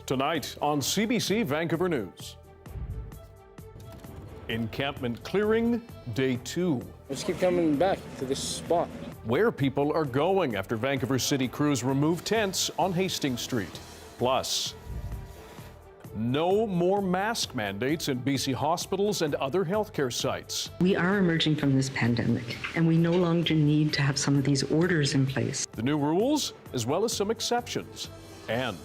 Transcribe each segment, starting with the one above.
Tonight on CBC Vancouver News. Encampment clearing, day 2. Let's keep coming back to this spot. Where people are going after Vancouver City crews remove tents on Hastings Street. Plus, no more mask mandates in BC hospitals and other healthcare sites. We are emerging from this pandemic, and we no longer need to have some of these orders in place. The new rules, as well as some exceptions. And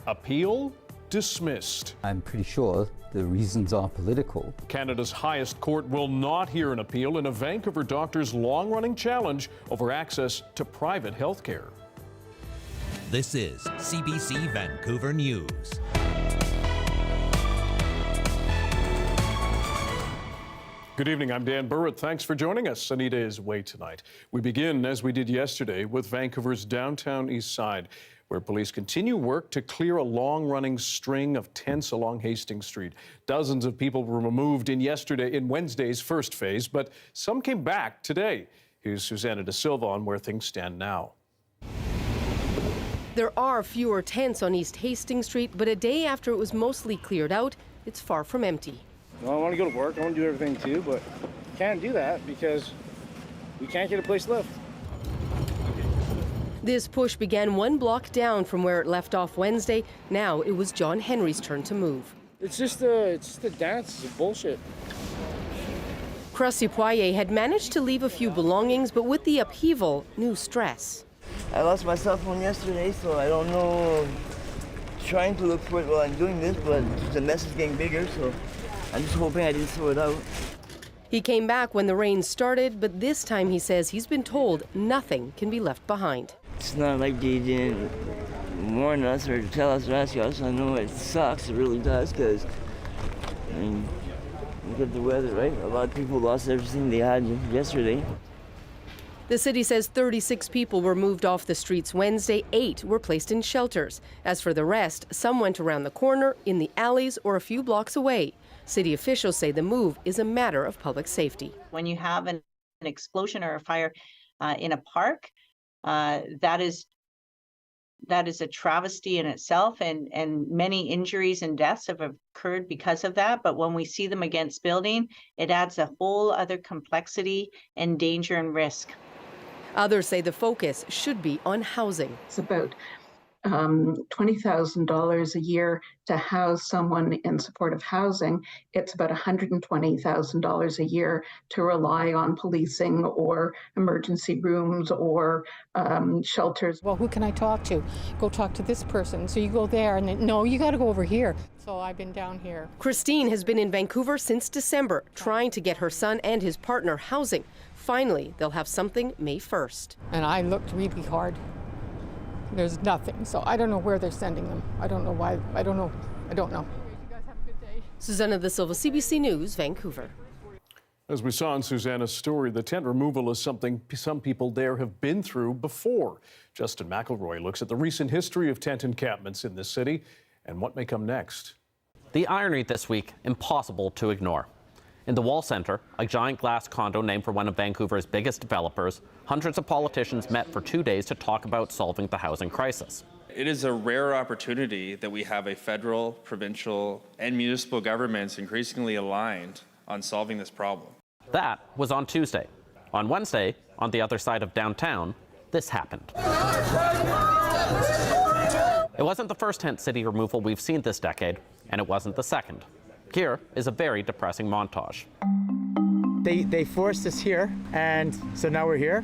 appeal dismissed. I'm pretty sure the reasons are political. Canada's highest court will not hear an appeal in a Vancouver doctor's long-running challenge over access to private health care. This is CBC Vancouver News. Good evening, I'm Dan Burritt. Thanks for joining us. Anita is away tonight. We begin, as we did yesterday, with Vancouver's Downtown Eastside, where police continue work to clear a long-running string of tents along Hastings Street. Dozens of people were removed in Wednesday's first phase, but some came back today. Here's Susanna De Silva on where things stand now. There are fewer tents on East Hastings Street, but a day after it was mostly cleared out, it's far from empty. Well, I want to go to work, I want to do everything too, but can't do that because we can't get a place to live. This push began 1 block down from where it left off Wednesday. Now it was John Henry's turn to move. It's just the dance, it's bullshit. Cressy Poirier had managed to leave a few belongings, but with the upheaval, new stress. I lost my cell phone yesterday, so I don't know. Trying to look for it while I'm doing this, but the mess is getting bigger, so I'm just hoping I didn't throw it out. He came back when the rain started, but this time he says he's been told nothing can be left behind. It's not like they didn't warn us or tell us or ask us. I know it sucks, it really does, because, I mean, look at the weather, right? A lot of people lost everything they had yesterday. The city says 36 people were moved off the streets Wednesday. 8 were placed in shelters. As for the rest, some went around the corner, in the alleys, or a few blocks away. City officials say the move is a matter of public safety. When you have an explosion or a fire in a park, that is a travesty in itself, and many injuries and deaths have occurred because of that. But when we see them against building, it adds a whole other complexity and danger and risk. Others say the focus should be on housing. It's about $20,000 a year to house someone in supportive housing. It's about $120,000 a year to rely on policing or emergency rooms or shelters. Well, who can I talk to? Go talk to this person. So you go there and then, no, you got to go over here. So I've been down here. Christine has been in Vancouver since December, trying to get her son and his partner housing. Finally, they'll have something May 1st. And I looked really hard. There's nothing, so I don't know where they're sending them. I don't know why. I don't know. You guys have a good day. Susanna De Silva, CBC News, Vancouver. As we saw in Susanna's story, the tent removal is something some people there have been through before. Justin McElroy looks at the recent history of tent encampments in this city and what may come next. The irony this week, impossible to ignore. In the Wall Centre, a giant glass condo named for one of Vancouver's biggest developers, hundreds of politicians met for 2 days to talk about solving the housing crisis. It is a rare opportunity that we have a federal, provincial, and municipal governments increasingly aligned on solving this problem. That was on Tuesday. On Wednesday, on the other side of downtown, this happened. It wasn't the first tent city removal we've seen this decade, and it wasn't the second. Here is a very depressing montage. They forced us here, and so now we're here.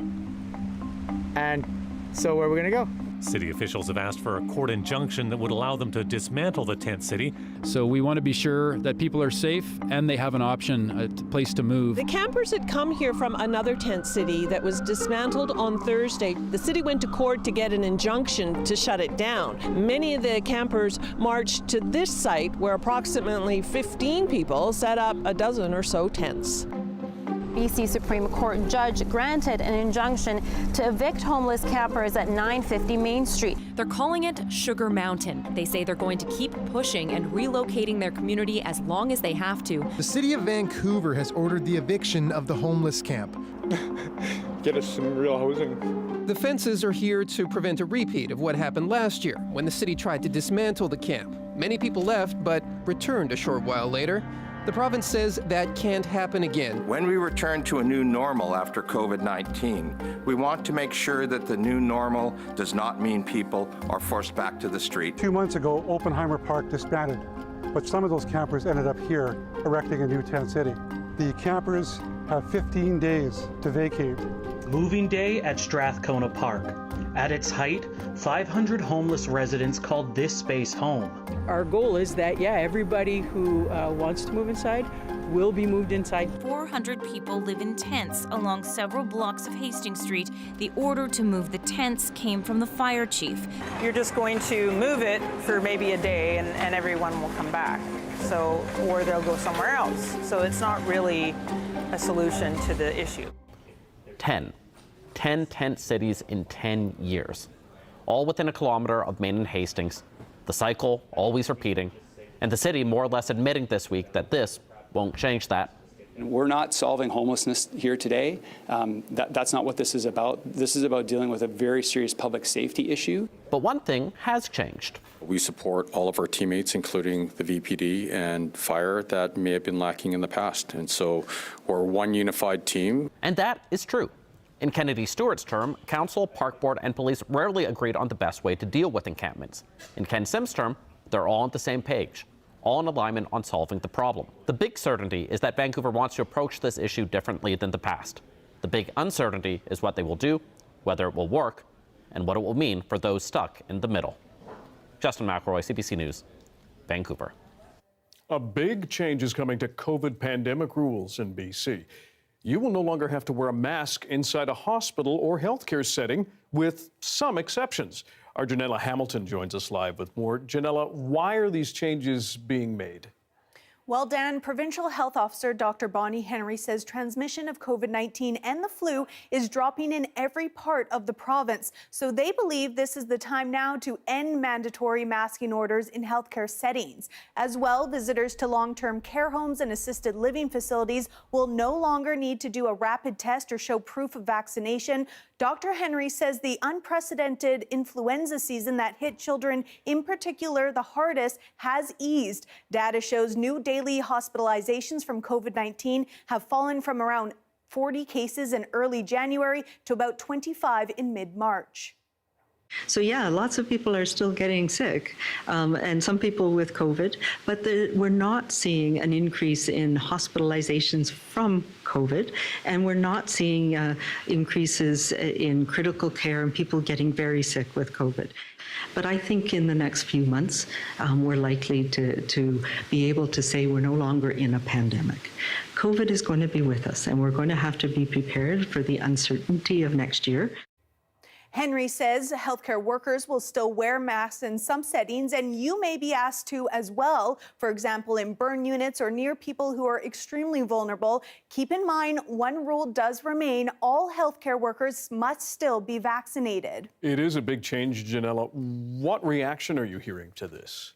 And so where are we going to go? City officials have asked for a court injunction that would allow them to dismantle the tent city. So we want to be sure that people are safe and they have an option, a place to move. The campers had come here from another tent city that was dismantled on Thursday. The city went to court to get an injunction to shut it down. Many of the campers marched to this site where approximately 15 people set up a dozen or so tents. BC Supreme Court judge granted an injunction to evict homeless campers at 950 Main Street. They're calling it Sugar Mountain. They say they're going to keep pushing and relocating their community as long as they have to. The city of Vancouver has ordered the eviction of the homeless camp. Get us some real housing. The fences are here to prevent a repeat of what happened last year when the city tried to dismantle the camp. Many people left, but returned a short while later. The province says that can't happen again. When we return to a new normal after COVID-19, we want to make sure that the new normal does not mean people are forced back to the street. 2 months ago, Oppenheimer Park disbanded, but some of those campers ended up here erecting a new tent city. The campers have 15 days to vacate. Moving day at Strathcona Park. At its height, 500 homeless residents called this space home. Our goal is that, everybody who wants to move inside will be moved inside. 400 people live in tents along several blocks of Hastings Street. The order to move the tents came from the fire chief. You're just going to move it for maybe a day and everyone will come back. So, or they'll go somewhere else. So it's not really a solution to the issue. 10 tent cities in 10 years, all within a kilometer of Main and Hastings. The cycle always repeating, and the city more or less admitting this week that this won't change that. We're not solving homelessness here today. That's not what this is about. This is about dealing with a very serious public safety issue. But one thing has changed. We support all of our teammates, including the VPD and fire, that may have been lacking in the past. And so we're one unified team. And that is true. In Kennedy Stewart's term, council, park board, and police rarely agreed on the best way to deal with encampments. In Ken Sim's term, they're all on the same page, all in alignment on solving the problem. The big certainty is that Vancouver wants to approach this issue differently than the past. The big uncertainty is what they will do, whether it will work, and what it will mean for those stuck in the middle. Justin McElroy, CBC News, Vancouver. A big change is coming to COVID pandemic rules in BC. You will no longer have to wear a mask inside a hospital or healthcare setting, with some exceptions. Our Janella Hamilton joins us live with more. Janella, why are these changes being made? Well, Dan, Provincial Health Officer Dr. Bonnie Henry says transmission of COVID-19 and the flu is dropping in every part of the province. So they believe this is the time now to end mandatory masking orders in healthcare settings. As well, visitors to long-term care homes and assisted living facilities will no longer need to do a rapid test or show proof of vaccination. Dr. Henry says the unprecedented influenza season that hit children, in particular the hardest, has eased. Data shows new daily hospitalizations from COVID-19 have fallen from around 40 cases in early January to about 25 in mid-March. So yeah, lots of people are still getting sick, and some people with COVID, but we're not seeing an increase in hospitalizations from COVID, and we're not seeing increases in critical care and people getting very sick with COVID. But I think in the next few months, we're likely to be able to say we're no longer in a pandemic. COVID is going to be with us, and we're going to have to be prepared for the uncertainty of next year. Henry says healthcare workers will still wear masks in some settings, and you may be asked to as well. For example, in burn units or near people who are extremely vulnerable. Keep in mind, one rule does remain: all healthcare workers must still be vaccinated. It is a big change, Janella. What reaction are you hearing to this?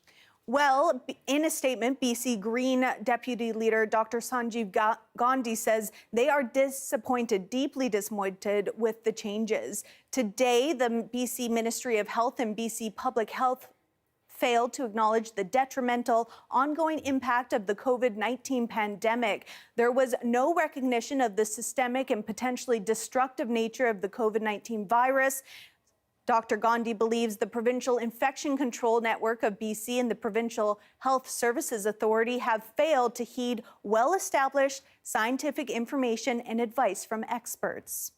Well, in a statement, BC Green Deputy Leader Dr. Sanjeev Gandhi says they are disappointed, deeply disappointed with the changes. Today, the BC Ministry of Health and BC Public Health failed to acknowledge the detrimental ongoing impact of the COVID-19 pandemic. There was no recognition of the systemic and potentially destructive nature of the COVID-19 virus. Dr. Gandhi believes the Provincial Infection Control Network of BC and the Provincial Health Services Authority have failed to heed well-established scientific information and advice from experts.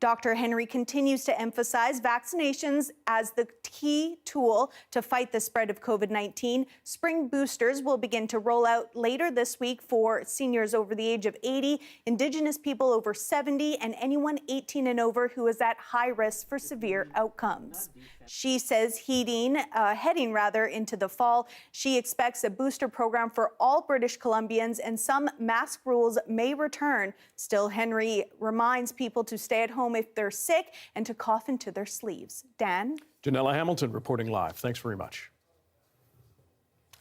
Dr. Henry continues to emphasize vaccinations as the key tool to fight the spread of COVID-19. Spring boosters will begin to roll out later this week for seniors over the age of 80, Indigenous people over 70, and anyone 18 and over who is at high risk for severe outcomes. She says heading into the fall, she expects a booster program for all British Columbians, and some mask rules may return. Still, Henry reminds people to stay at home if they're sick and to cough into their sleeves. Dan? Janella Hamilton reporting live. Thanks very much.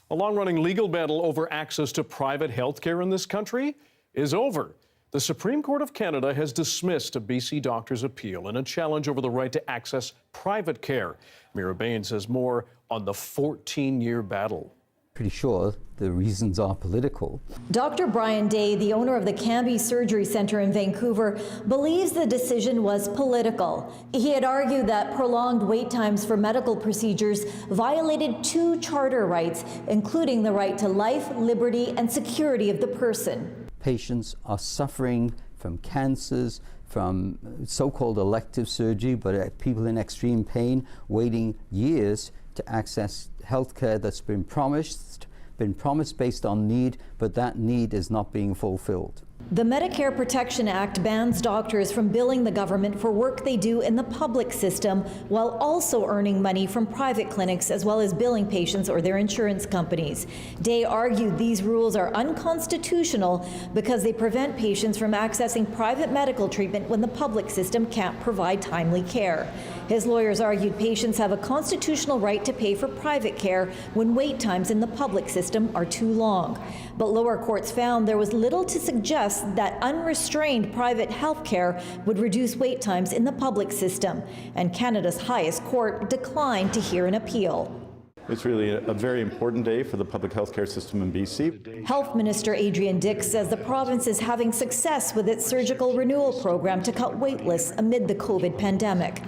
A long-running legal battle over access to private health care in this country is over. The Supreme Court of Canada has dismissed a BC doctor's appeal in a challenge over the right to access private care. Mira Baines has more on the 14-year battle. Pretty sure the reasons are political. Dr. Brian Day, the owner of the Cambie Surgery Centre in Vancouver, believes the decision was political. He had argued that prolonged wait times for medical procedures violated 2 charter rights, including the right to life, liberty, and security of the person. Patients are suffering from cancers, from so-called elective surgery, but people in extreme pain waiting years to access health care that's been promised based on need, but that need is not being fulfilled. The Medicare Protection Act bans doctors from billing the government for work they do in the public system while also earning money from private clinics as well as billing patients or their insurance companies. Day argued these rules are unconstitutional because they prevent patients from accessing private medical treatment when the public system can't provide timely care. His lawyers argued patients have a constitutional right to pay for private care when wait times in the public system are too long. But lower courts found there was little to suggest that unrestrained private health care would reduce wait times in the public system, and Canada's highest court declined to hear an appeal. It's really a very important day for the public health care system in BC. Health Minister Adrian Dix says the province is having success with its surgical renewal program to cut wait lists amid the COVID pandemic.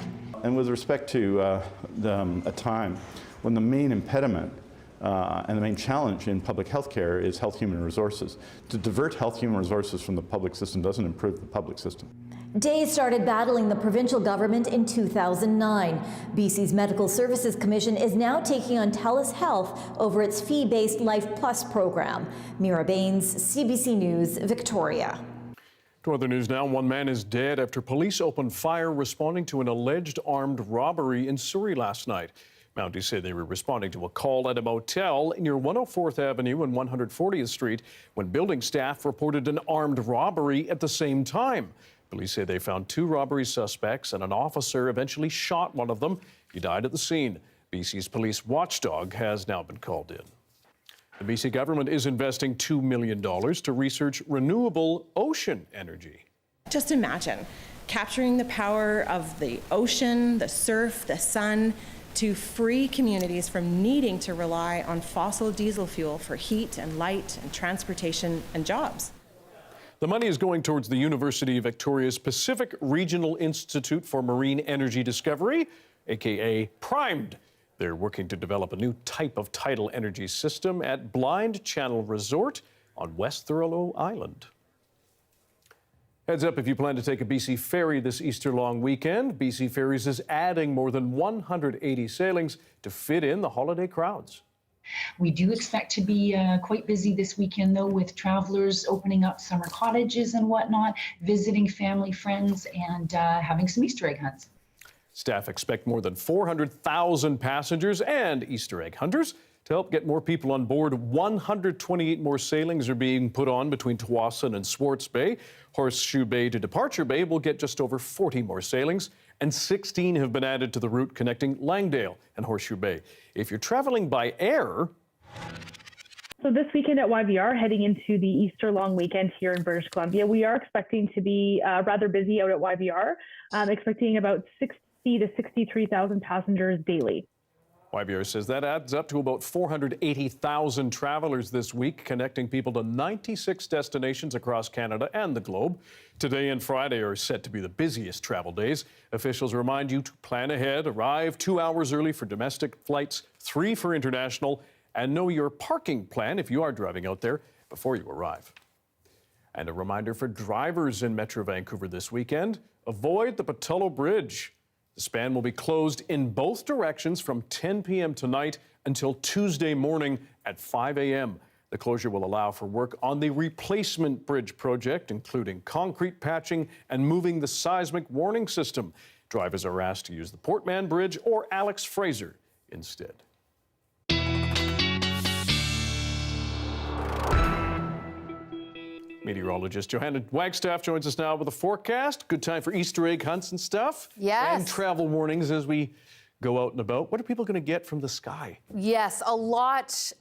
And with respect to a time when the main impediment and the main challenge in public health care is health human resources. To divert health human resources from the public system doesn't improve the public system. Day started battling the provincial government in 2009. BC's Medical Services Commission is now taking on TELUS Health over its fee-based Life Plus program. Mira Baines, CBC News, Victoria. To other news now, one man is dead after police opened fire responding to an alleged armed robbery in Surrey last night. Mounties say they were responding to a call at a motel near 104th Avenue and 140th Street when building staff reported an armed robbery at the same time. Police say they found 2 robbery suspects and an officer eventually shot one of them. He died at the scene. BC's police watchdog has now been called in. The BC government is investing $2 million to research renewable ocean energy. Just imagine capturing the power of the ocean, the surf, the sun, to free communities from needing to rely on fossil diesel fuel for heat and light and transportation and jobs. The money is going towards the University of Victoria's Pacific Regional Institute for Marine Energy Discovery, aka PRIMED. They're working to develop a new type of tidal energy system at Blind Channel Resort on West Thurlow Island. Heads up if you plan to take a BC ferry this Easter long weekend. BC Ferries is adding more than 180 sailings to fit in the holiday crowds. We do expect to be quite busy this weekend, though, with travelers opening up summer cottages and whatnot, visiting family, friends, and having some Easter egg hunts. Staff expect more than 400,000 passengers and Easter egg hunters. To help get more people on board, 128 more sailings are being put on between Tsawwassen and Swartz Bay. Horseshoe Bay to Departure Bay will get just over 40 more sailings, and 16 have been added to the route connecting Langdale and Horseshoe Bay. If you're traveling by air... So this weekend at YVR, heading into the Easter long weekend here in British Columbia, we are expecting to be rather busy out at YVR, expecting about 60 to 63,000 passengers daily. YVR says that adds up to about 480,000 travelers this week, connecting people to 96 destinations across Canada and the globe. Today and Friday are set to be the busiest travel days. Officials remind you to plan ahead, arrive 2 hours early for domestic flights, 3 for international, and know your parking plan if you are driving out there before you arrive. And a reminder for drivers in Metro Vancouver this weekend, avoid the Patullo Bridge. The span will be closed in both directions from 10 p.m. tonight until Tuesday morning at 5 a.m. The closure will allow for work on the replacement bridge project, including concrete patching and moving the seismic warning system. Drivers are asked to use the Portman Bridge or Alex Fraser instead. Meteorologist Johanna Wagstaff joins us now with a forecast. Good time for Easter egg hunts and stuff. Yes. And travel warnings as we go out and about. What are people going to get from the sky? Yes, a lot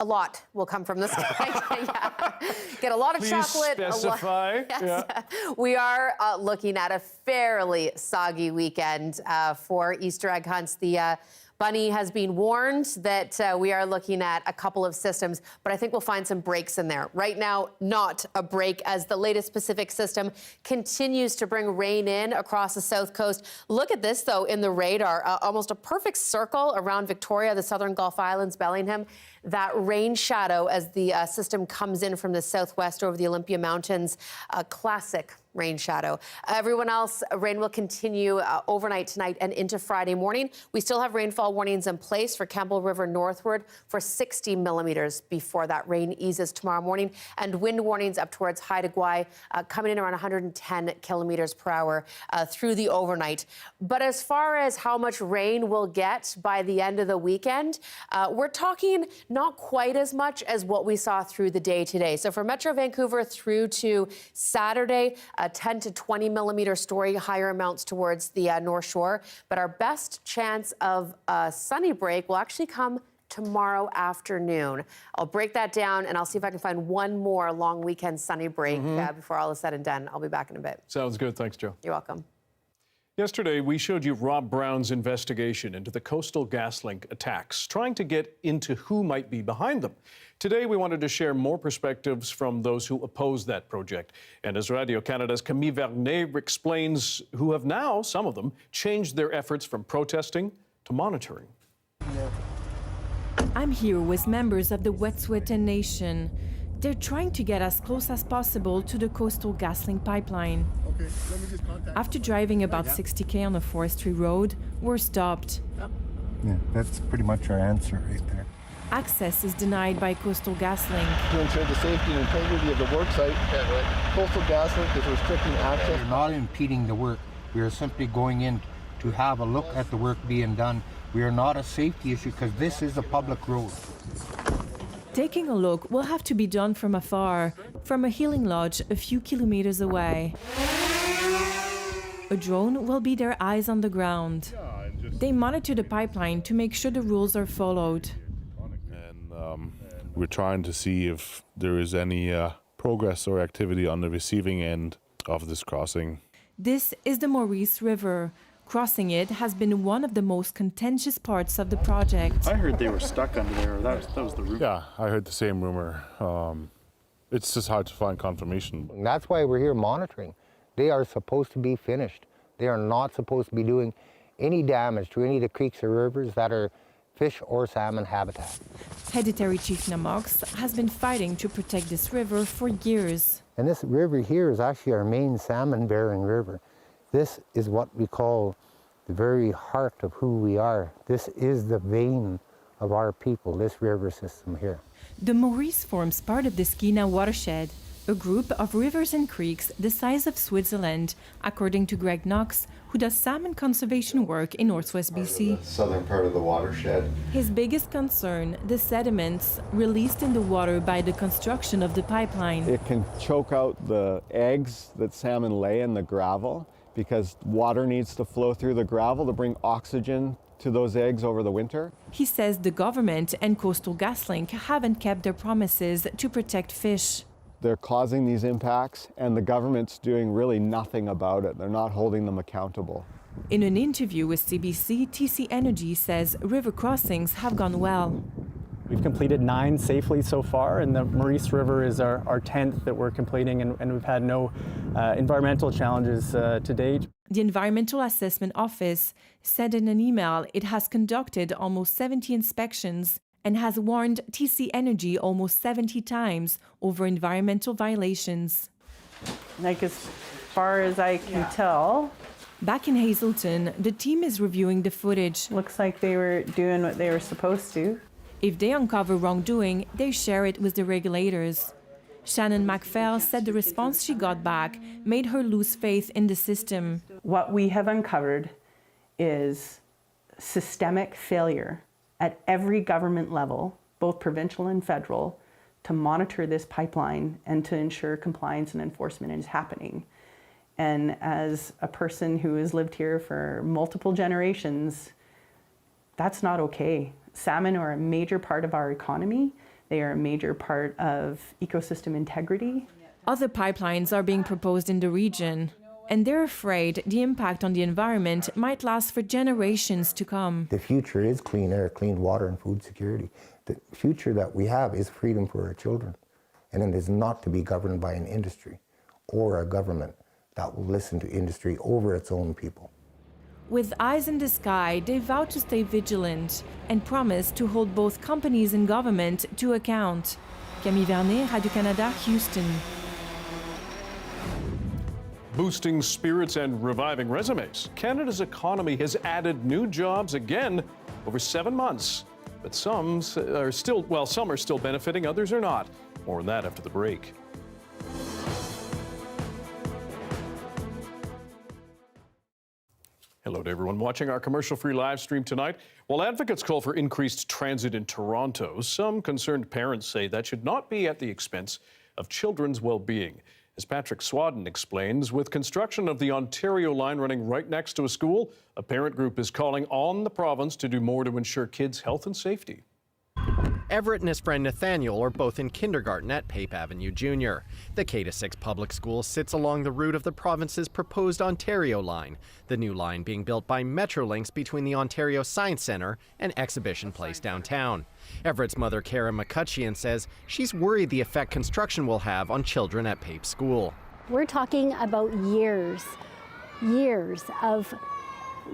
will come from the sky. Yeah. Get a lot of Please chocolate. specify. Yes. Yeah. We are looking at a fairly soggy weekend for Easter egg hunts. The Bunny has been warned that we are looking at a couple of systems, but I think we'll find some breaks in there. Right now, not a break, as the latest Pacific system continues to bring rain in across the south coast. Look at this, though, in the radar. Almost a perfect circle around Victoria, the southern Gulf Islands, Bellingham. That rain shadow as the system comes in from the southwest over the Olympia Mountains. A classic rain shadow. Everyone else, rain will continue overnight tonight and into Friday morning. We still have rainfall warnings in place for Campbell River northward for 60 millimeters before that rain eases tomorrow morning, and wind warnings up towards Haida Gwaii coming in around 110 kilometers per hour through the overnight. But as far as how much rain we'll get by the end of the weekend, we're talking not quite as much as what we saw through the day today. So for Metro Vancouver through to Saturday, 10 to 20 millimeter story, higher amounts towards the North Shore. But our best chance of a sunny break will actually come tomorrow afternoon. I'll break that down, and I'll see if I can find one more long weekend sunny break before all is said and done. I'll be back in a bit. Sounds good. Thanks, Joe. You're welcome. Yesterday, we showed you Rob Brown's investigation into the Coastal GasLink attacks, trying to get into who might be behind them. Today, we wanted to share more perspectives from those who oppose that project. And as Radio-Canada's Camille Vernet explains, who have now, some of them, changed their efforts from protesting to monitoring. I'm here with members of the Wet'suwet'en Nation. They're trying to get as close as possible to the Coastal GasLink pipeline. Okay, let me just contact. After driving about 60K on a forestry road, we're stopped. Yeah, that's pretty much our answer right there. Access is denied by Coastal GasLink. To ensure the safety and integrity of the work site, Coastal GasLink is restricting access. We're not impeding the work. We are simply going in to have a look at the work being done. We are not a safety issue because this is a public road. Taking a look will have to be done from afar, from a healing lodge a few kilometers away. A drone will be their eyes on the ground. They monitor the pipeline to make sure the rules are followed. And we're trying to see if there is any progress or activity on the receiving end of this crossing. This is the Maurice River. Crossing it has been one of the most contentious parts of the project. I heard they were stuck under there. That was the rumor. Yeah, I heard the same rumor. It's just hard to find confirmation. And that's why we're here monitoring. They are supposed to be finished. They are not supposed to be doing any damage to any of the creeks or rivers that are fish or salmon habitat. Hereditary Chief Namox has been fighting to protect this river for years. And this river here is actually our main salmon-bearing river. This is what we call the very heart of who we are. This is the vein of our people, this river system here. The Maurice forms part of the Skeena watershed, a group of rivers and creeks the size of Switzerland, according to Greg Knox, who does salmon conservation work in northwest BC. The southern part of the watershed. His biggest concern, the sediments released in the water by the construction of the pipeline. It can choke out the eggs that salmon lay in the gravel, because water needs to flow through the gravel to bring oxygen to those eggs over the winter. He says the government and Coastal GasLink haven't kept their promises to protect fish. They're causing these impacts, and the government's doing really nothing about it. They're not holding them accountable. In an interview with CBC, TC Energy says river crossings have gone well. We've completed 9 safely so far, and the Maurice River is our 10th that we're completing, and we've had no environmental challenges to date. The Environmental Assessment Office said in an email it has conducted almost 70 inspections and has warned TC Energy almost 70 times over environmental violations. Like as far as I can tell. Back in Hazelton, the team is reviewing the footage. Looks like they were doing what they were supposed to. If they uncover wrongdoing, they share it with the regulators. Shannon MacPhail said the response she got back made her lose faith in the system. What we have uncovered is systemic failure at every government level, both provincial and federal, to monitor this pipeline and to ensure compliance and enforcement is happening. And as a person who has lived here for multiple generations, That's not okay. Salmon are a major part of our economy. They are a major part of ecosystem integrity. Other pipelines are being proposed in the region, and they're afraid the impact on the environment might last for generations to come. The future is clean air, clean water, and food security. The future that we have is freedom for our children, and it is not to be governed by an industry or a government that will listen to industry over its own people. With eyes in the sky, they vow to stay vigilant and promise to hold both companies and government to account. Camille Vernet, Radio-Canada, Houston. Boosting spirits and reviving resumes. Canada's economy has added new jobs again over 7 months. But some are still benefiting, others are not. More on that after the break. Hello to everyone watching our commercial-free live stream tonight. While advocates call for increased transit in Toronto, some concerned parents say that should not be at the expense of children's well-being. As Patrick Swadden explains, with construction of the Ontario line running right next to a school, a parent group is calling on the province to do more to ensure kids' health and safety. Everett and his friend Nathaniel are both in kindergarten at Pape Avenue Junior. The K-6 public school sits along the route of the province's proposed Ontario line, the new line being built by Metrolinx between the Ontario Science Centre and Exhibition Place downtown. Everett's mother, Kara McCutcheon, says she's worried the effect construction will have on children at Pape School. We're talking about years of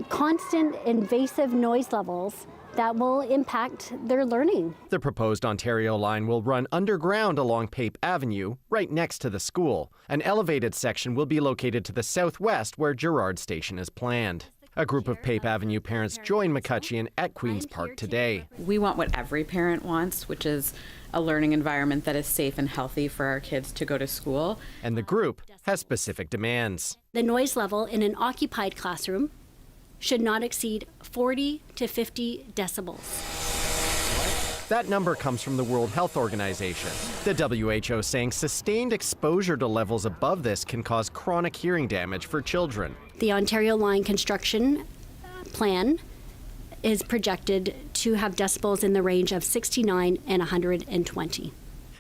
constant invasive noise levels that will impact their learning. The proposed Ontario line will run underground along Pape Avenue, right next to the school. An elevated section will be located to the southwest where Gerrard Station is planned. A group of Pape Avenue parents joined McCutcheon at Queen's Park today. We want what every parent wants, which is a learning environment that is safe and healthy for our kids to go to school. And the group has specific demands. The noise level in an occupied classroom should not exceed 40 to 50 decibels. That number comes from the World Health Organization. The WHO saying sustained exposure to levels above this can cause chronic hearing damage for children. The Ontario line construction plan is projected to have decibels in the range of 69 and 120.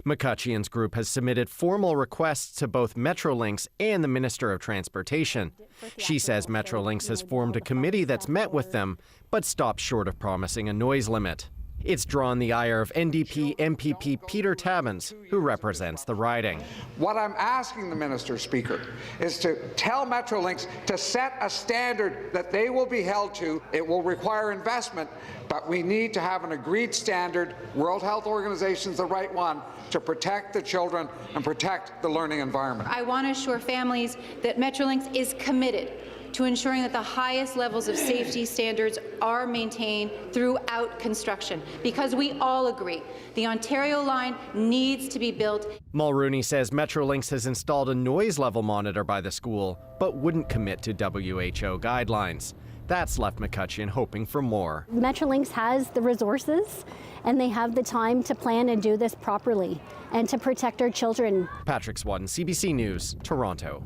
McCutcheon's group has submitted formal requests to both Metrolinx and the Minister of Transportation. She says Metrolinx has formed a committee that's met with them, but stopped short of promising a noise limit. It's drawn the ire of NDP MPP Peter Tabbins, who represents the riding. What I'm asking the Minister, Speaker, is to tell Metrolinx to set a standard that they will be held to. It will require investment, but we need to have an agreed standard. World Health Organization is the right one to protect the children and protect the learning environment. I want to assure families that Metrolinx is committed to ensuring that the highest levels of safety standards are maintained throughout construction, because we all agree the Ontario line needs to be built. Mulrooney says Metrolinx has installed a noise level monitor by the school, but wouldn't commit to WHO guidelines. That's left McCutcheon hoping for more. Metrolinx has the resources and they have the time to plan and do this properly and to protect our children. Patrick Swadden, CBC News, Toronto.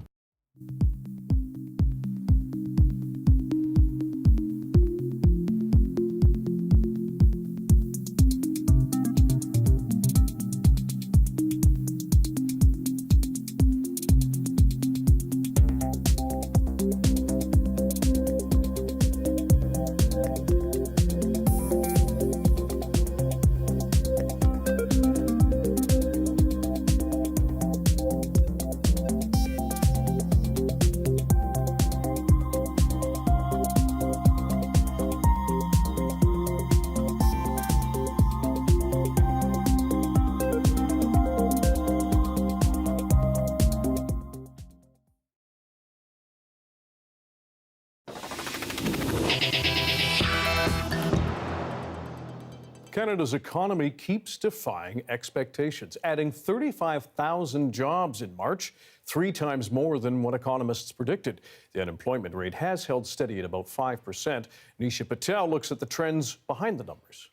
Canada's economy keeps defying expectations, adding 35,000 jobs in March, 3 times more than what economists predicted. The unemployment rate has held steady at about 5%. Nisha Patel looks at the trends behind the numbers.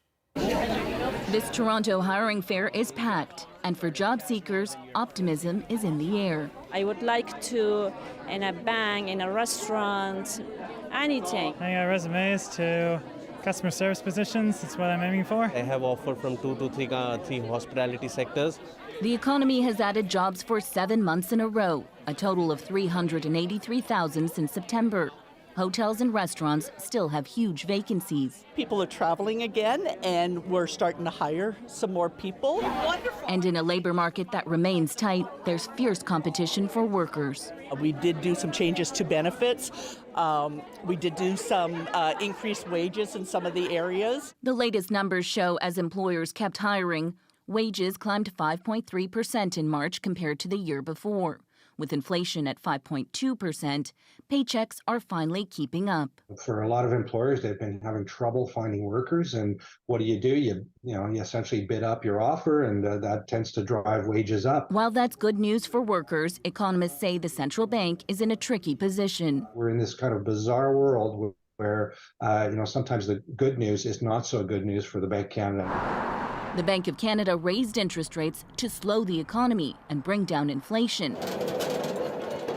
This Toronto hiring fair is packed, and for job seekers, optimism is in the air. I would like to, in a bank, in a restaurant, anything. I got resumes to Customer service positions, that's what I'm aiming for. I have offer from 2 to 3 hospitality sectors. The economy has added jobs for 7 months in a row, a total of 383,000 since September. Hotels and restaurants still have huge vacancies. People are traveling again, and we're starting to hire some more people. Wonderful. And in a labor market that remains tight, there's fierce competition for workers. We did do some changes to benefits. We did do some increased wages in some of the areas. The latest numbers show as employers kept hiring, wages climbed 5.3% in March compared to the year before. With inflation at 5.2%, paychecks are finally keeping up. For a lot of employers, they've been having trouble finding workers, and what do? You essentially bid up your offer, and that tends to drive wages up. While that's good news for workers, economists say the central bank is in a tricky position. We're in this kind of bizarre world where sometimes the good news is not so good news for the Bank of Canada. The Bank of Canada raised interest rates to slow the economy and bring down inflation.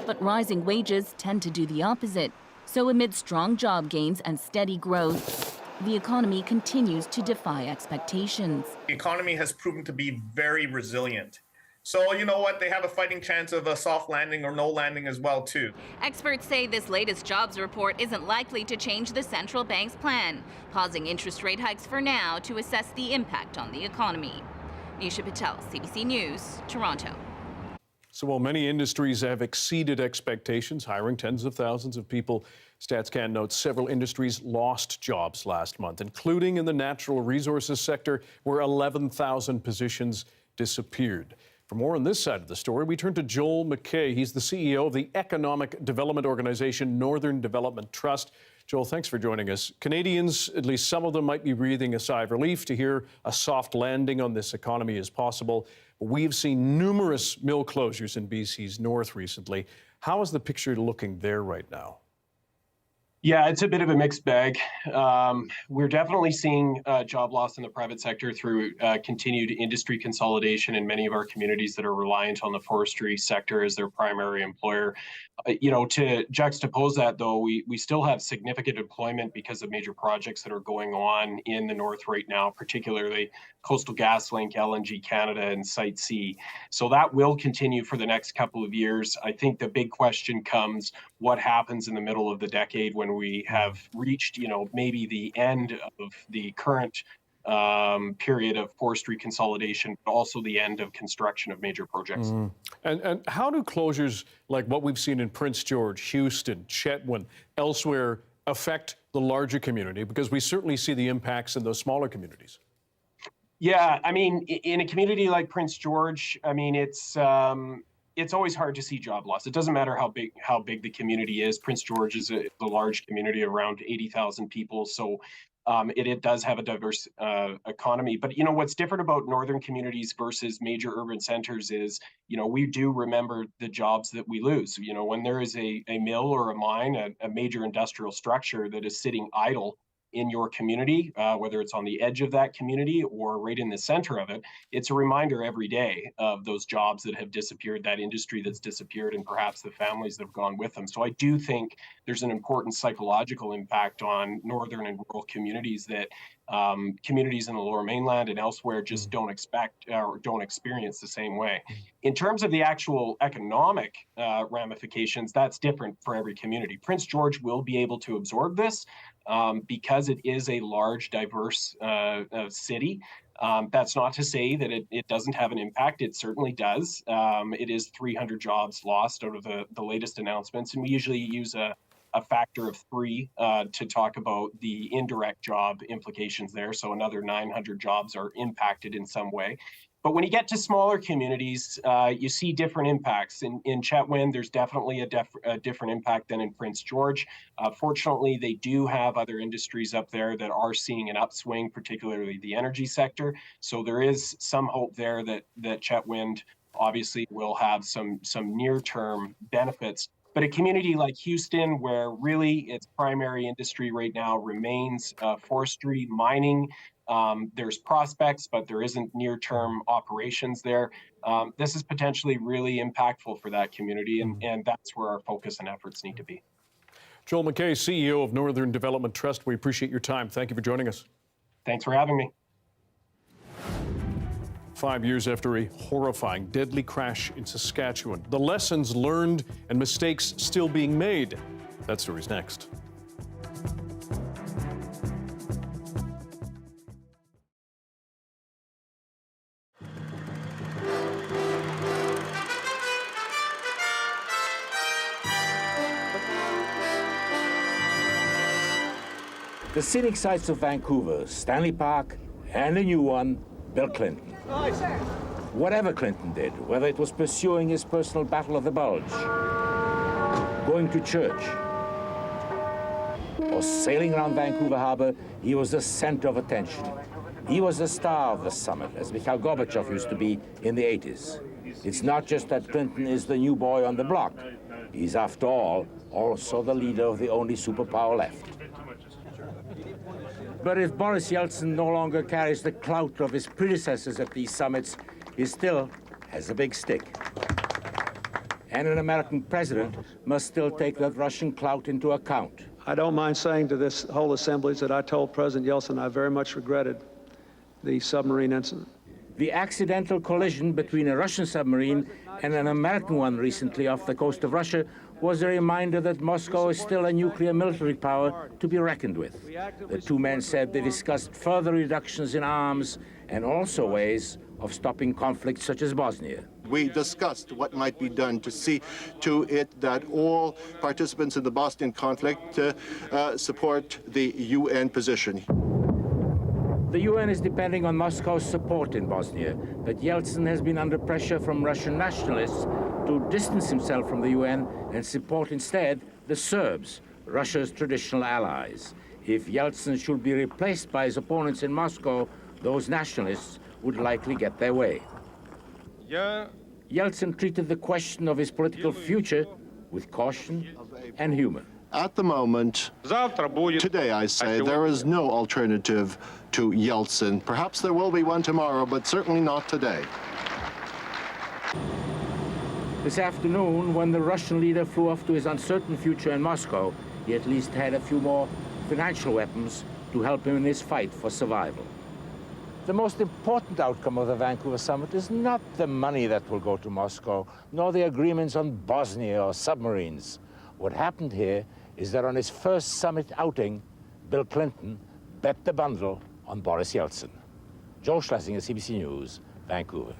But rising wages tend to do the opposite. So amid strong job gains and steady growth, the economy continues to defy expectations. The economy has proven to be very resilient. So you know what? They have a fighting chance of a soft landing or no landing as well, too. Experts say this latest jobs report isn't likely to change the central bank's plan, pausing interest rate hikes for now to assess the impact on the economy. Nisha Patel, CBC News, Toronto. So while many industries have exceeded expectations, hiring tens of thousands of people, StatsCan notes several industries lost jobs last month, including in the natural resources sector, where 11,000 positions disappeared. For more on this side of the story, we turn to Joel McKay. He's the CEO of the economic development organization Northern Development Trust. Joel, thanks for joining us. Canadians, at least some of them, might be breathing a sigh of relief to hear a soft landing on this economy is possible. We've seen numerous mill closures in BC's north recently. How is the picture looking there right now? Yeah, it's a bit of a mixed bag. We're definitely seeing job loss in the private sector through continued industry consolidation in many of our communities that are reliant on the forestry sector as their primary employer. To juxtapose that, though, we still have significant employment because of major projects that are going on in the north right now, particularly Coastal GasLink, LNG Canada, and Site C. So that will continue for the next couple of years. I think the big question comes, what happens in the middle of the decade when we have reached, maybe the end of the current period of forestry consolidation, but also the end of construction of major projects. And how do closures like what we've seen in Prince George, Houston, Chetwynd, elsewhere affect the larger community? Because we certainly see the impacts in those smaller communities. Yeah, I mean, in a community like Prince George, I mean, it's always hard to see job loss. It doesn't matter how big the community is. Prince George is a large community, around 80,000 people. So it does have a diverse economy. But, what's different about northern communities versus major urban centers is, we do remember the jobs that we lose. When there is a mill or a mine, a major industrial structure that is sitting idle in your community, whether it's on the edge of that community or right in the center of it, it's a reminder every day of those jobs that have disappeared, that industry that's disappeared, and perhaps the families that have gone with them. So I do think there's an important psychological impact on northern and rural communities that communities in the Lower Mainland and elsewhere just don't expect or don't experience the same way. In terms of the actual economic ramifications, that's different for every community. Prince George will be able to absorb this because it is a large, diverse city. That's not to say that it doesn't have an impact. It certainly does. It is 300 jobs lost out of the latest announcements, and we usually use a factor of 3 to talk about the indirect job implications there. So another 900 jobs are impacted in some way. But when you get to smaller communities, you see different impacts. In Chetwynd, there's definitely a different impact than in Prince George. Fortunately, they do have other industries up there that are seeing an upswing, particularly the energy sector. So there is some hope there that Chetwynd obviously will have some near-term benefits. But a community like Houston, where really its primary industry right now remains forestry, mining, there's prospects, but there isn't near-term operations there. This is potentially really impactful for that community, and that's where our focus and efforts need to be. Joel McKay, CEO of Northern Development Trust, we appreciate your time. Thank you for joining us. Thanks for having me. 5 years after a horrifying, deadly crash in Saskatchewan, the lessons learned and mistakes still being made. That story's next. The scenic sights of Vancouver, Stanley Park, and a new one, Bill Clinton. Whatever Clinton did, whether it was pursuing his personal battle of the bulge, going to church, or sailing around Vancouver Harbor, he was the center of attention. He was the star of the summit, as Mikhail Gorbachev used to be in the 80s. It's not just that Clinton is the new boy on the block. He's, after all, also the leader of the only superpower left. But if Boris Yeltsin no longer carries the clout of his predecessors at these summits, he still has a big stick. And an American president must still take that Russian clout into account. I don't mind saying to this whole assembly that I told President Yeltsin I very much regretted the submarine incident. The accidental collision between a Russian submarine and an American one recently off the coast of Russia was a reminder that Moscow is still a nuclear military power to be reckoned with. The two men said they discussed further reductions in arms and also ways of stopping conflicts such as Bosnia. We discussed what might be done to see to it that all participants in the Bosnian conflict support the UN position. The UN is depending on Moscow's support in Bosnia, but Yeltsin has been under pressure from Russian nationalists to distance himself from the UN and support instead the Serbs, Russia's traditional allies. If Yeltsin should be replaced by his opponents in Moscow, those nationalists would likely get their way. Yeltsin treated the question of his political future with caution and humor. At the moment, today I say, there is no alternative to Yeltsin. Perhaps there will be one tomorrow, but certainly not today. This afternoon, when the Russian leader flew off to his uncertain future in Moscow, he at least had a few more financial weapons to help him in his fight for survival. The most important outcome of the Vancouver summit is not the money that will go to Moscow, nor the agreements on Bosnia or submarines. What happened here is that on his first summit outing, Bill Clinton bet the bundle on Boris Yeltsin. Joel Schlesinger, CBC News, Vancouver.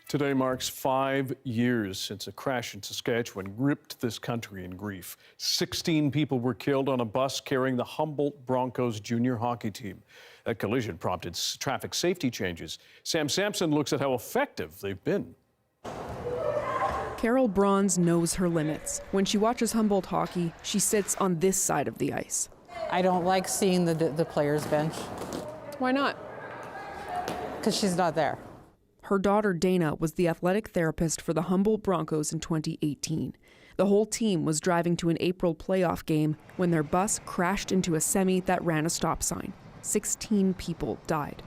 Today marks 5 years since a crash in Saskatchewan gripped this country in grief. 16 people were killed on a bus carrying the Humboldt Broncos junior hockey team. That collision prompted traffic safety changes. Sam Sampson looks at how effective they've been. Carol Bronze knows her limits. When she watches Humboldt hockey, she sits on this side of the ice. I don't like seeing the players' bench. Why not? Because she's not there. Her daughter Dana was the athletic therapist for the Humboldt Broncos in 2018. The whole team was driving to an April playoff game when their bus crashed into a semi that ran a stop sign. 16 people died.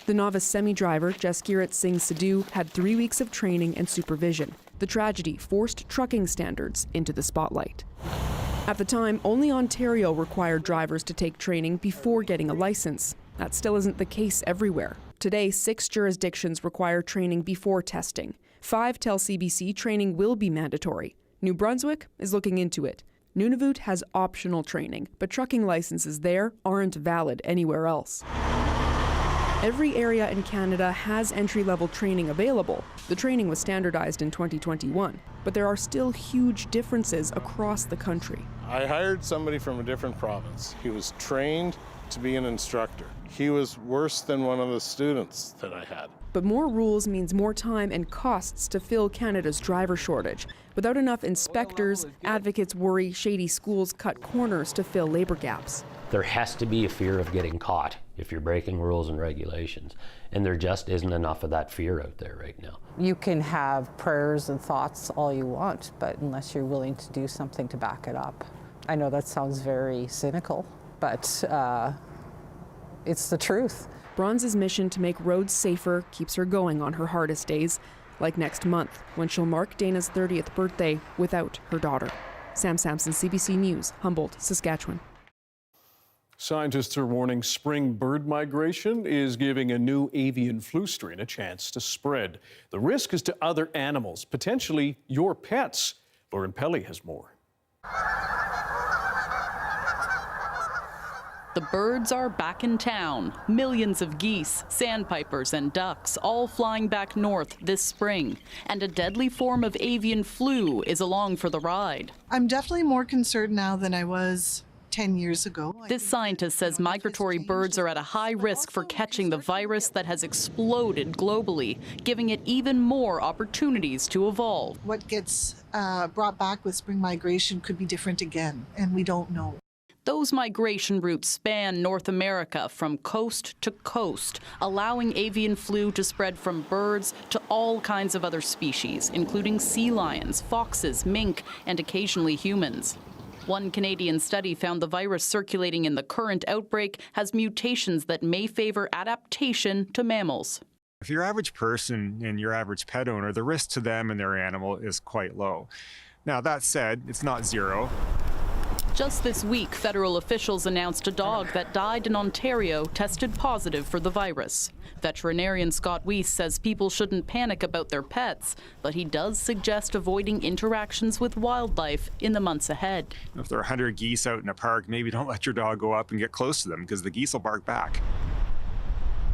The novice semi-driver, Jaskirat Singh Sidhu, had 3 weeks of training and supervision. The tragedy forced trucking standards into the spotlight. At the time, only Ontario required drivers to take training before getting a license. That still isn't the case everywhere. Today, 6 jurisdictions require training before testing. 5 tell CBC training will be mandatory. New Brunswick is looking into it. Nunavut has optional training, but trucking licenses there aren't valid anywhere else. Every area in Canada has entry-level training available. The training was standardized in 2021, but there are still huge differences across the country. I hired somebody from a different province. He was trained to be an instructor. He was worse than one of the students that I had. But more rules means more time and costs to fill Canada's driver shortage. Without enough inspectors, advocates worry shady schools cut corners to fill labor gaps. There has to be a fear of getting caught if you're breaking rules and regulations, and there just isn't enough of that fear out there right now. You can have prayers and thoughts all you want, but unless you're willing to do something to back it up. I know that sounds very cynical, but it's the truth. Bronze's mission to make roads safer keeps her going on her hardest days, like next month when she'll mark Dana's 30th birthday without her daughter. Sam Sampson, CBC News, Humboldt, Saskatchewan. Scientists are warning spring bird migration is giving a new avian flu strain a chance to spread. The risk is to other animals, potentially your pets. Lauren Pelly has more. The birds are back in town. Millions of geese, sandpipers, and ducks all flying back north this spring. And a deadly form of avian flu is along for the ride. I'm definitely more concerned now than I was 10 years ago. This scientist says migratory birds are at a high risk for catching the virus that has exploded globally, giving it even more opportunities to evolve. What gets brought back with spring migration could be different again, and we don't know. Those migration routes span North America from coast to coast, allowing avian flu to spread from birds to all kinds of other species, including sea lions, foxes, mink, and occasionally humans. One Canadian study found the virus circulating in the current outbreak has mutations that may favor adaptation to mammals. If your average person and your average pet owner, the risk to them and their animal is quite low. Now, that said, it's not zero. Just this week, federal officials announced a dog that died in Ontario tested positive for the virus. Veterinarian Scott Weiss says people shouldn't panic about their pets, but he does suggest avoiding interactions with wildlife in the months ahead. If there are 100 geese out in a park, maybe don't let your dog go up and get close to them because the geese will bark back.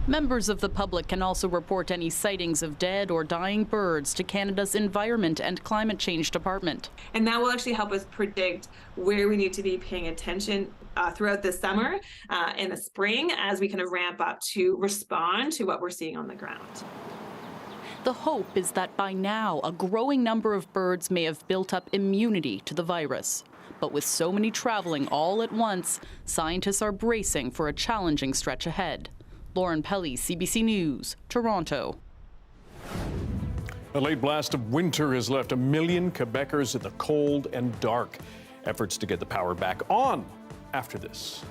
Members of the public can also report any sightings of dead or dying birds to Canada's Environment and Climate Change Department. And that will actually help us predict where we need to be paying attention throughout the summer and the spring as we kind of ramp up to respond to what we're seeing on the ground. The hope is that by now, a growing number of birds may have built up immunity to the virus. But with so many traveling all at once, scientists are bracing for a challenging stretch ahead. Lauren Pelly, CBC News, Toronto. A late blast of winter has left 1 million Quebecers in the cold and dark. Efforts to get the power back on after this.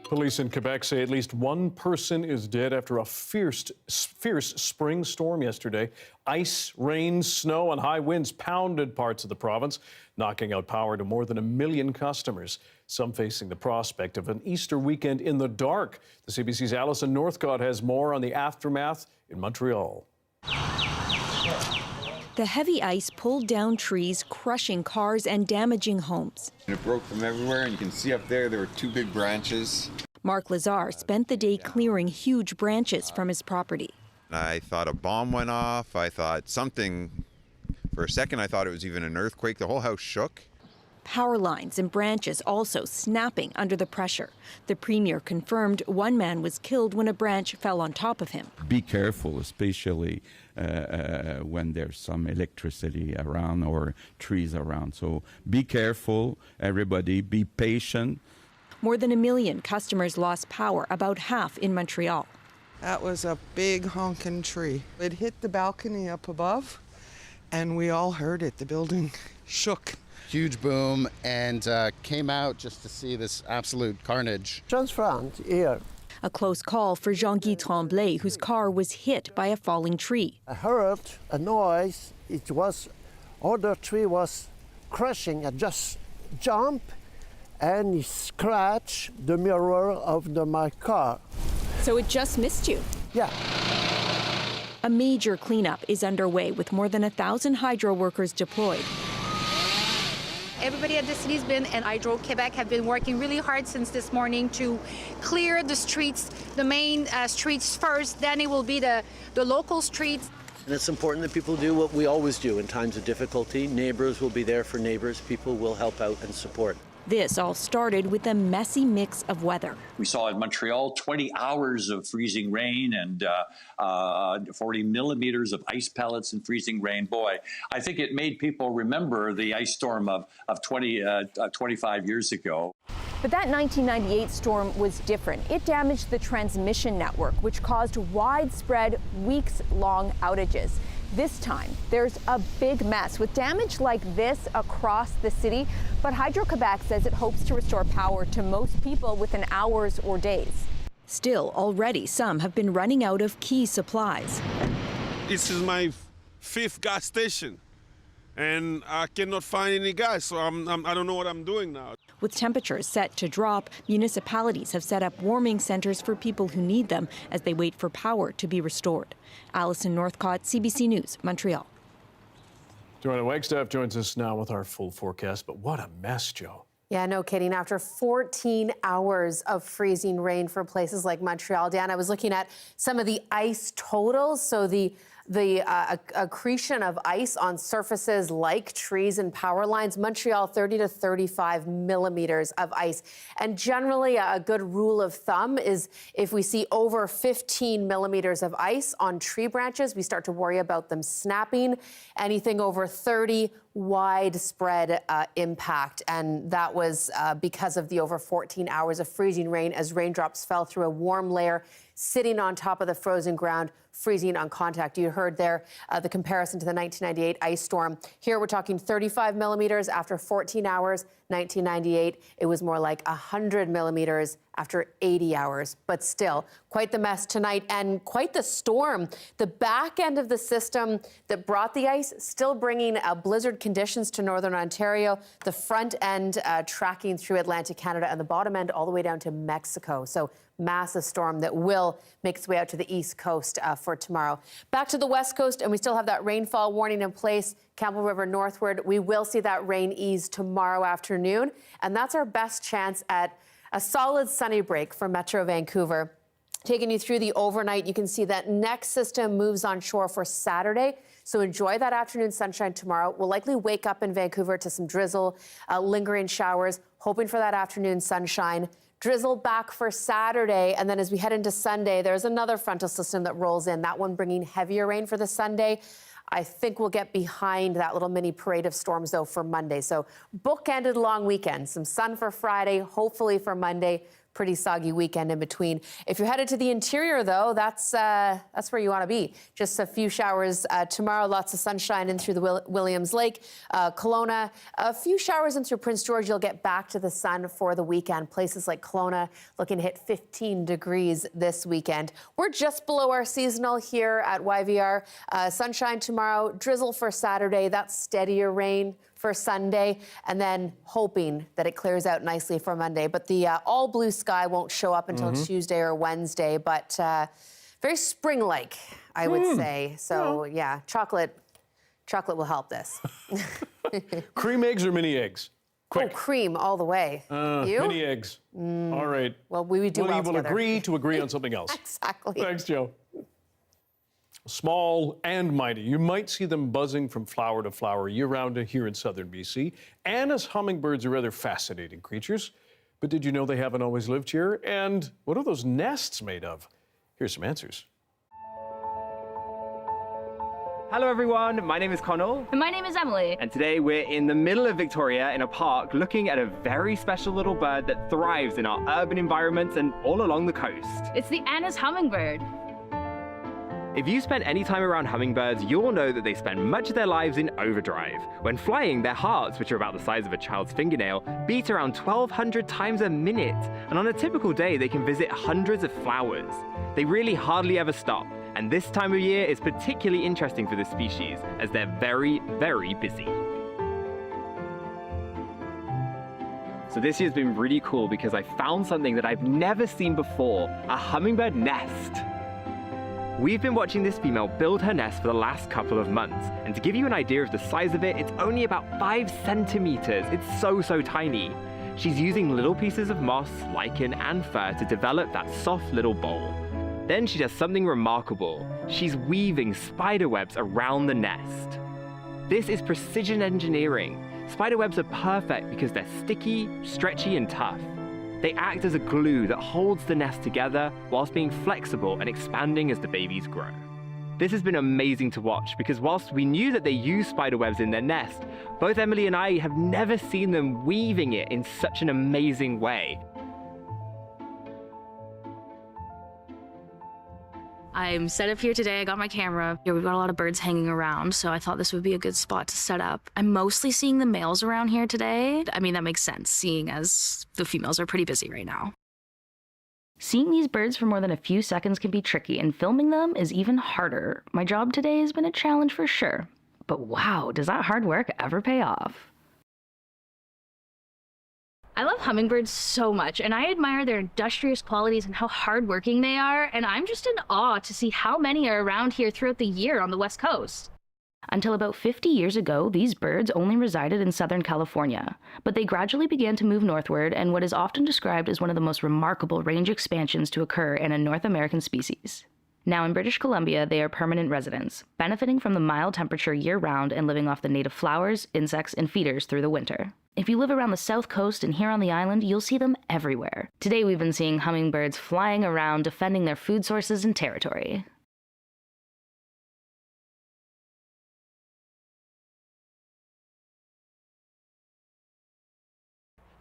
Police in Quebec say at least one person is dead after a fierce spring storm yesterday. Ice, rain, snow, and high winds pounded parts of the province, knocking out power to more than 1 million customers, some facing the prospect of an Easter weekend in the dark. The CBC's Alison Northcott has more on the aftermath in Montreal. The heavy ice pulled down trees, crushing cars and damaging homes. It broke from everywhere, and you can see up there were 2 big branches. Mark Lazar spent the day clearing huge branches from his property. I thought a bomb went off. I thought something, for a second I thought it was even an earthquake. The whole house shook. Power lines and branches also snapping under the pressure. The premier confirmed one man was killed when a branch fell on top of him. Be careful, especially when there's some electricity around or trees around. So be careful, everybody, be patient. More than 1 million customers lost power, about half in Montreal. That was a big honking tree. It hit the balcony up above, and we all heard it. The building shook. Huge boom, and came out just to see this absolute carnage. Just front here. A close call for Jean-Guy Tremblay, whose car was hit by a falling tree. I heard a noise. It was, other tree was crashing. I just jumped and scratched the mirror of my car. So it just missed you? Yeah. A major cleanup is underway with more than 1,000 hydro workers deployed. Everybody at the city's been, and Hydro-Quebec have been working really hard since this morning to clear the streets, the main streets first, then it will be the local streets. And it's important that people do what we always do in times of difficulty. Neighbors will be there for neighbors. People will help out and support. This all started with a messy mix of weather. We saw in Montreal 20 hours of freezing rain and 40 millimeters of ice pellets and freezing rain. Boy, I think it made people remember the ice storm of 25 years ago. But that 1998 storm was different. It damaged the transmission network, which caused widespread, weeks-long outages. This time, there's a big mess with damage like this across the city, but Hydro-Quebec says it hopes to restore power to most people within hours or days. Still, already some have been running out of key supplies. This is my 5th gas station, and I cannot find any gas, so I don't know what I'm doing now. With temperatures set to drop, municipalities have set up warming centers for people who need them as they wait for power to be restored. Alison Northcott, CBC News, Montreal. Joanna Wagstaff joins us now with our full forecast, but what a mess, Joe. Yeah, no kidding. After 14 hours of freezing rain for places like Montreal, Dan, I was looking at some of the ice totals. So the accretion of ice on surfaces like trees and power lines, Montreal 30 to 35 millimeters of ice. And generally a good rule of thumb is if we see over 15 millimeters of ice on tree branches, we start to worry about them snapping. Anything over 30, widespread impact. And that was because of the over 14 hours of freezing rain as raindrops fell through a warm layer sitting on top of the frozen ground, freezing on contact. You heard there the comparison to the 1998 ice storm. Here we're talking 35 millimeters after 14 hours. 1998, it was more like 100 millimeters after 80 hours. But still, quite the mess tonight and quite the storm. The back end of the system that brought the ice still bringing blizzard conditions to northern Ontario. The front end tracking through Atlantic Canada and the bottom end all the way down to Mexico. So massive storm that will make its way out to the east coast for tomorrow. Back to the west coast, and we still have that rainfall warning in place. Campbell River northward, we will see that rain ease tomorrow afternoon, and that's our best chance at a solid sunny break for Metro Vancouver. Taking you through the overnight, you can see that next system moves on shore for Saturday. So enjoy that afternoon sunshine tomorrow. We'll likely wake up in Vancouver to some drizzle, lingering showers, hoping for that afternoon sunshine. Drizzle back for Saturday, and then as we head into Sunday, there's another frontal system that rolls in, that one bringing heavier rain for the Sunday. I think we'll get behind that little mini parade of storms, though, for Monday. So bookended long weekend, some sun for Friday, hopefully for Monday. pretty soggy weekend in between. If you're headed to the interior, though, that's where you want to be. Just a few showers tomorrow, lots of sunshine in through the Williams Lake, Kelowna, a few showers in through Prince George. You'll get back to the sun for the weekend. Places like Kelowna looking to hit 15 degrees this weekend. We're just below our seasonal here at YVR. Sunshine tomorrow, drizzle for Saturday, that's steadier rain for Sunday, and then hoping that it clears out nicely for Monday. But the all blue sky won't show up until Tuesday or Wednesday, but very spring-like, I would say. So yeah, chocolate will help this. Cream eggs or mini eggs? Quick. Oh, cream all the way. You? Mini eggs. All right. Well, we would do well We'll agree to agree on something else. Exactly. Thanks, Joe. Small and mighty. You might see them buzzing from flower to flower year-round here in southern BC. Anna's hummingbirds are rather fascinating creatures. But did you know they haven't always lived here? And what are those nests made of? Here's some answers. Hello everyone, my name is Connell. And my name is Emily. And today we're in the middle of Victoria in a park looking at a very special little bird that thrives in our urban environments and all along the coast. It's the Anna's hummingbird. If you spend any time around hummingbirds, you'll know that they spend much of their lives in overdrive. When flying, their hearts, which are about the size of a child's fingernail, beat around 1,200 times a minute. And on a typical day, they can visit hundreds of flowers. They really hardly ever stop. And this time of year is particularly interesting for this species, as they're very, very busy. So this year's been really cool because I found something that I've never seen before, a hummingbird nest. We've been watching this female build her nest for the last couple of months, and to give you an idea of the size of it, it's only about 5 centimeters. It's so tiny. She's using little pieces of moss, lichen, and fur to develop that soft little bowl. Then she does something remarkable. She's weaving spider webs around the nest. This is precision engineering. Spider webs are perfect because they're sticky, stretchy, and tough. They act as a glue that holds the nest together whilst being flexible and expanding as the babies grow. This has been amazing to watch because whilst we knew that they use spider webs in their nest, both Emily and I have never seen them weaving it in such an amazing way. I'm set up here today. I got my camera. Here we've got a lot of birds hanging around, so I thought this would be a good spot to set up. I'm mostly seeing the males around here today. I mean, that makes sense, seeing as the females are pretty busy right now. Seeing these birds for more than a few seconds can be tricky, and filming them is even harder. My job today has been a challenge for sure. But wow, does that hard work ever pay off? I love hummingbirds so much, and I admire their industrious qualities and how hardworking they are, and I'm just in awe to see how many are around here throughout the year on the West Coast. Until about 50 years ago, these birds only resided in Southern California, but they gradually began to move northward in what is often described as one of the most remarkable range expansions to occur in a North American species. Now in British Columbia, they are permanent residents, benefiting from the mild temperature year-round and living off the native flowers, insects, and feeders through the winter. If you live around the south coast and here on the island, you'll see them everywhere. Today we've been seeing hummingbirds flying around defending their food sources and territory.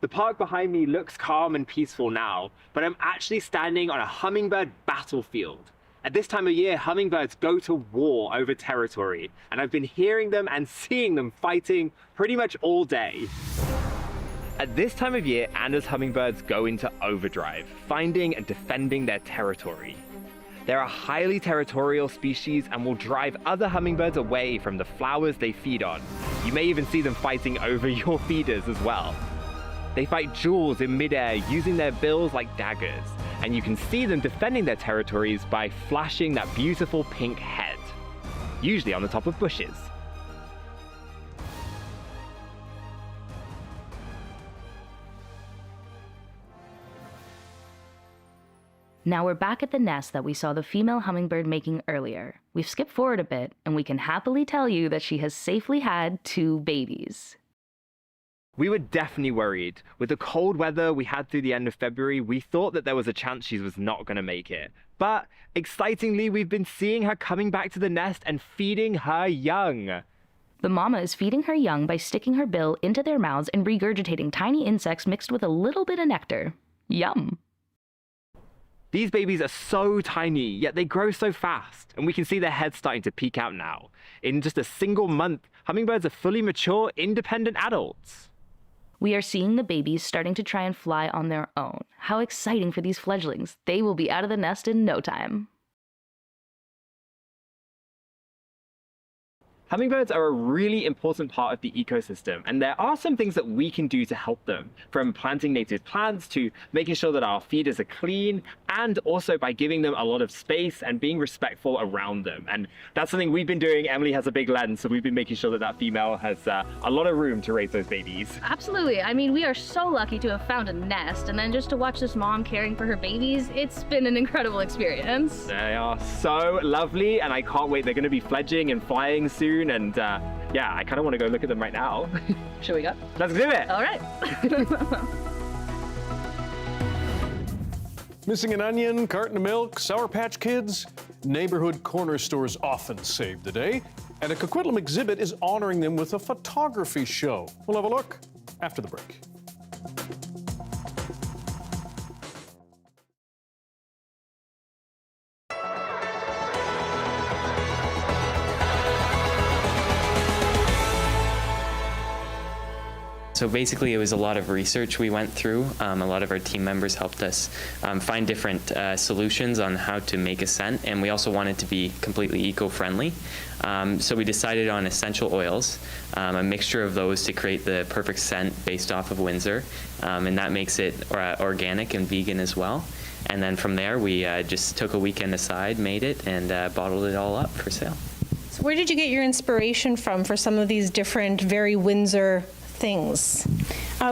The park behind me looks calm and peaceful now, but I'm actually standing on a hummingbird battlefield. At this time of year, hummingbirds go to war over territory, and I've been hearing them and seeing them fighting pretty much all day. At this time of year, Anna's hummingbirds go into overdrive, finding and defending their territory. They're a highly territorial species and will drive other hummingbirds away from the flowers they feed on. You may even see them fighting over your feeders as well. They fight duels in midair using their bills like daggers, and you can see them defending their territories by flashing that beautiful pink head, usually on the top of bushes. Now we're back at the nest that we saw the female hummingbird making earlier. We've skipped forward a bit, and we can happily tell you that she has safely had 2 babies. We were definitely worried. With the cold weather we had through the end of February, we thought that there was a chance she was not going to make it. But excitingly, we've been seeing her coming back to the nest and feeding her young. The mama is feeding her young by sticking her bill into their mouths and regurgitating tiny insects mixed with a little bit of nectar. Yum! These babies are so tiny, yet they grow so fast, and we can see their heads starting to peek out now. In just a single month, hummingbirds are fully mature, independent adults. We are seeing the babies starting to try and fly on their own. How exciting for these fledglings. They will be out of the nest in no time. Hummingbirds are a really important part of the ecosystem, and there are some things that we can do to help them, from planting native plants to making sure that our feeders are clean, and also by giving them a lot of space and being respectful around them. And that's something we've been doing. Emily has a big lens, so we've been making sure that that female has a lot of room to raise those babies. Absolutely. I mean, we are so lucky to have found a nest, and then just to watch this mom caring for her babies, it's been an incredible experience. They are so lovely, and I can't wait. They're going to be fledging and flying soon. And yeah, I kind of want to go look at them right now. Should we go? Let's do it. All right. Missing an onion, carton of milk, Sour Patch Kids? Neighborhood corner stores often save the day, and a Coquitlam exhibit is honoring them with a photography show. We'll have a look after the break. So basically it was a lot of research we went through. A lot of our team members helped us find different solutions on how to make a scent, and we also wanted to be completely eco-friendly. So we decided on essential oils, a mixture of those to create the perfect scent based off of Windsor, and that makes it organic and vegan as well. And then from there we just took a weekend aside, made it, and bottled it all up for sale. So where did you get your inspiration from for some of these different, very Windsor things?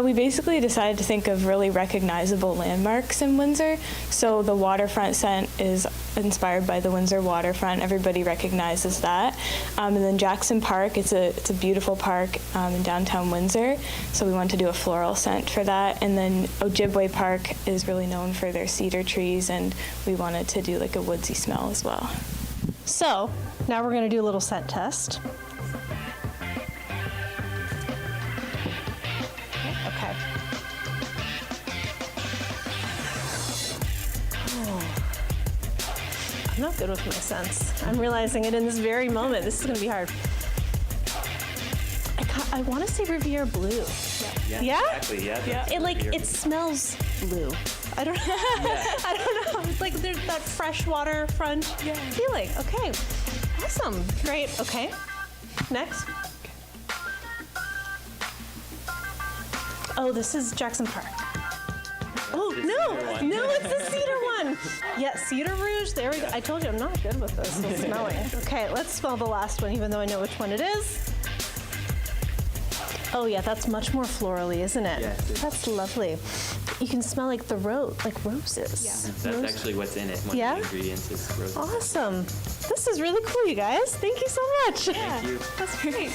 We basically decided to think of really recognizable landmarks in Windsor. So the waterfront scent is inspired by the Windsor waterfront. Everybody recognizes that. And then Jackson Park, it's a beautiful park in downtown Windsor. So we wanted to do a floral scent for that. And then Ojibwe Park is really known for their cedar trees, and we wanted to do like a woodsy smell as well. So now we're going to do a little scent test. Okay. Oh. I'm not good with my scents. I'm realizing it in this very moment. This is going to be hard. I want to say Riviera Blue. Yeah? Exactly. Yeah. It smells blue. I don't know. I don't know. It's like there's that fresh waterfront feeling. Okay. Awesome. Great. Okay. Next. Oh, this is Jackson Park. Oh, no, it's the cedar one. Yeah, Cedar Rouge. There we go. I told you I'm not good with this with smelling. Okay, let's smell the last one, even though I know which one it is. Oh yeah, that's much more florally, isn't it? Yes. That's lovely. You can smell like the roses. Yeah. That's actually what's in it. One of the ingredients is roses. Awesome. This is really cool, you guys. Thank you so much. Thank you. That's great.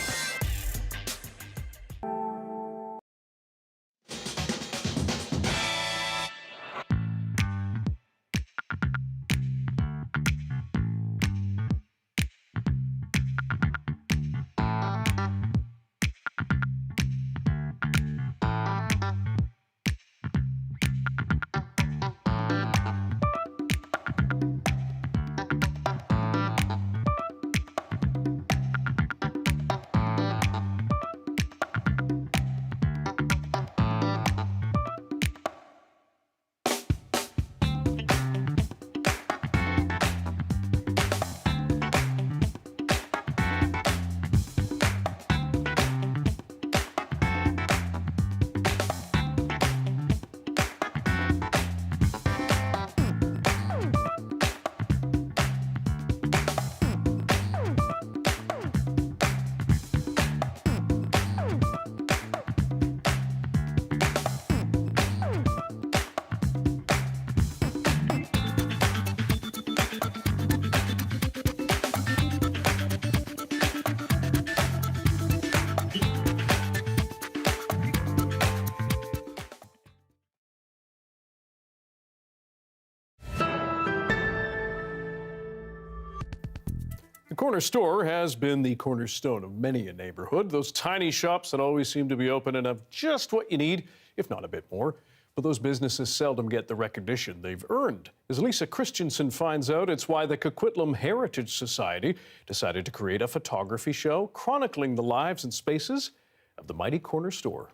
The corner store has been the cornerstone of many a neighborhood. Those tiny shops that always seem to be open and have just what you need, if not a bit more. But But those businesses seldom get the recognition they've earned. As Lisa Christensen finds out, it's why the Coquitlam Heritage Society decided to create a photography show chronicling the lives and spaces of the mighty corner store.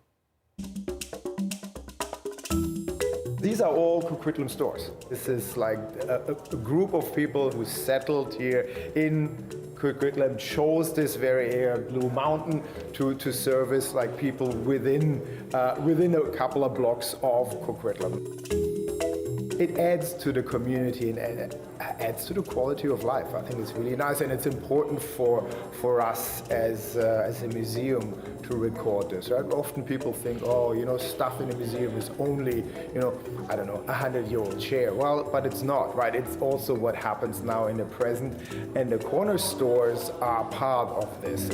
These are all Coquitlam stores. This is like a group of people who settled here in Coquitlam, chose this very area, Blue Mountain, to service like people within a couple of blocks of Coquitlam. It adds to the community and adds to the quality of life. I think it's really nice, and it's important for us as a museum to record this. Right? Often people think, oh, you know, stuff in a museum is only, you know, I don't know, 100-year-old chair. Well, but it's not, right? It's also what happens now in the present, and the corner stores are part of this.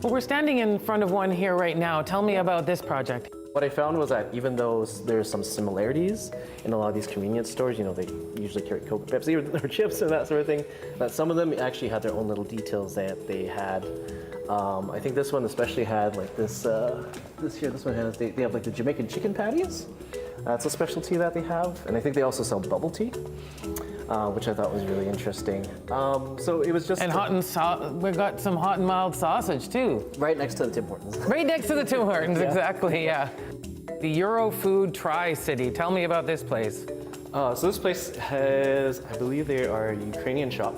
Well, we're standing in front of one here right now. Tell me about this project. What I found was that even though there's some similarities in a lot of these convenience stores, you know, they usually carry Coke, Pepsi, or chips and that sort of thing, that some of them actually had their own little details that they had. I think this one especially had like this one has, they have like the Jamaican chicken patties. That's a specialty that they have. And I think they also sell bubble tea, which I thought was really interesting. So it was just... And we got some hot and mild sausage too. Right next to the Tim Hortons. Right next to the Tim Hortons, Yeah. exactly, yeah. The Euro Food Tri-City. Tell me about this place. So this place has, I believe they are a Ukrainian shop,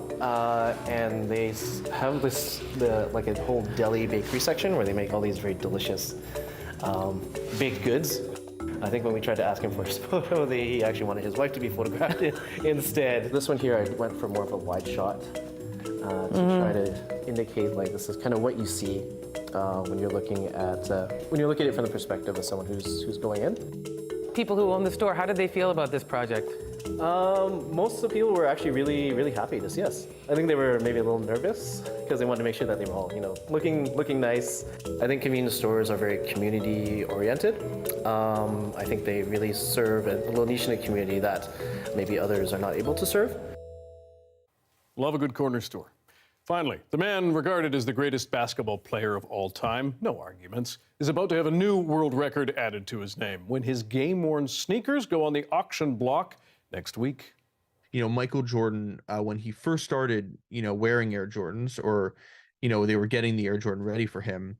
and they have like a whole deli bakery section where they make all these very delicious baked goods. I think when we tried to ask him for his photo, he actually wanted his wife to be photographed instead. This one here, I went for more of a wide shot to try to indicate like this is kind of what you see when you're looking at it from the perspective of someone who's going in. People who own the store, how did they feel about this project? Most of the people were actually really, really happy to see us. I think they were maybe a little nervous because they wanted to make sure that they were all, you know, looking nice. I think convenience stores are very community oriented. I think they really serve a little niche in the community that maybe others are not able to serve. Love a good corner store. Finally, the man regarded as the greatest basketball player of all time, no arguments, is about to have a new world record added to his name when his game-worn sneakers go on the auction block next week. You know, Michael Jordan, when he first started, you know, wearing Air Jordans, or, you know, they were getting the Air Jordan ready for him,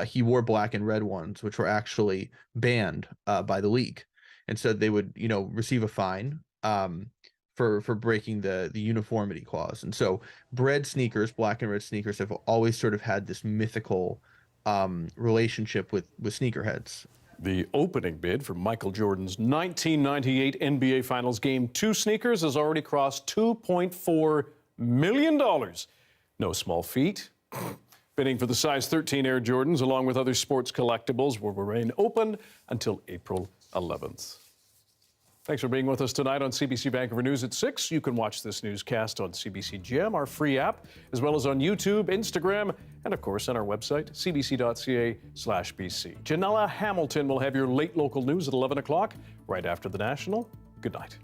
he wore black and red ones, which were actually banned by the league. And so they would, you know, receive a fine for breaking the uniformity clause. And so red sneakers, black and red sneakers, have always sort of had this mythical relationship with sneakerheads. The opening bid for Michael Jordan's 1998 NBA Finals Game 2 sneakers has already crossed $2.4 million. No small feat. Bidding for the size 13 Air Jordans, along with other sports collectibles, will remain open until April 11th. Thanks for being with us tonight on CBC Vancouver News at 6. You can watch this newscast on CBC Gem, our free app, as well as on YouTube, Instagram, and of course on our website, cbc.ca/BC. Janella Hamilton will have your late local news at 11 o'clock, right after the National. Good night.